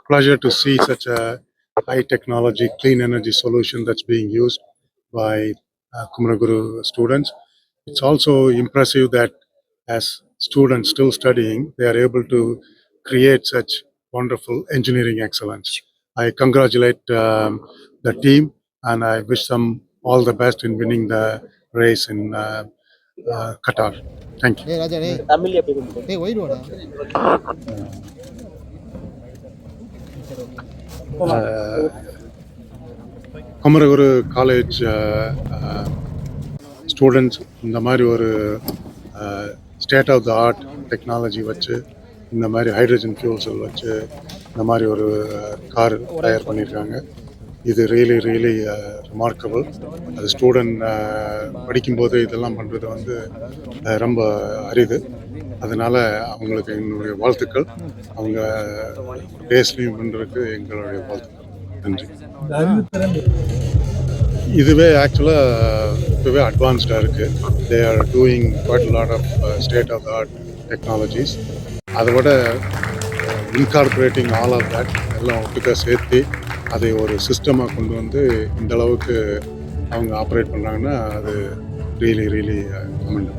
pleasure to see such a high technology, clean energy solution that's being used by Kumaraguru students. It's also impressive that as students still studying, they are able to create such wonderful engineering excellence. I congratulate the team and I wish them all the best in winning the race in Qatar. Thank you. டேய் ராஜா டேய் தமிழ் எப்படி கொடுக்கும்? டேய் ஒயிடுவாடா Kumaraguru college students இந்த மாதிரி ஒரு state of the art technology வச்சு இந்த மாதிரி ஹைட்ரஜன் ஃபியூல் செல் வச்சு இந்த மாதிரி ஒரு கார் தயார் பண்ணியிருக்காங்க. இது ரியலி ரிமார்க்கபிள். அது ஸ்டூடெண்ட் படிக்கும்போது இதெல்லாம் பண்ணுறது வந்து ரொம்ப அரிது. அதனால் அவங்களுக்கு எங்களுடைய வாழ்த்துக்கள். அவங்க டேஸ்லையும் பண்ணுறதுக்கு எங்களுடைய வாழ்த்துக்கள். நன்றி. இதுவே ஆக்சுவலாக இப்போவே அட்வான்ஸ்டாக இருக்குது. They are doing quite lot of state of the art technologies. அதை விட இன்கார்பரேட்டிங் ஆல் ஆஃப் தட் எல்லாம் ஒட்டுக்கா சேர்த்து அதை ஒரு சிஸ்டமாக கொண்டு வந்து இந்த அளவுக்கு அவங்க ஆப்ரேட் பண்ணுறாங்கன்னா அது ரியலி கமெண்டபிள்.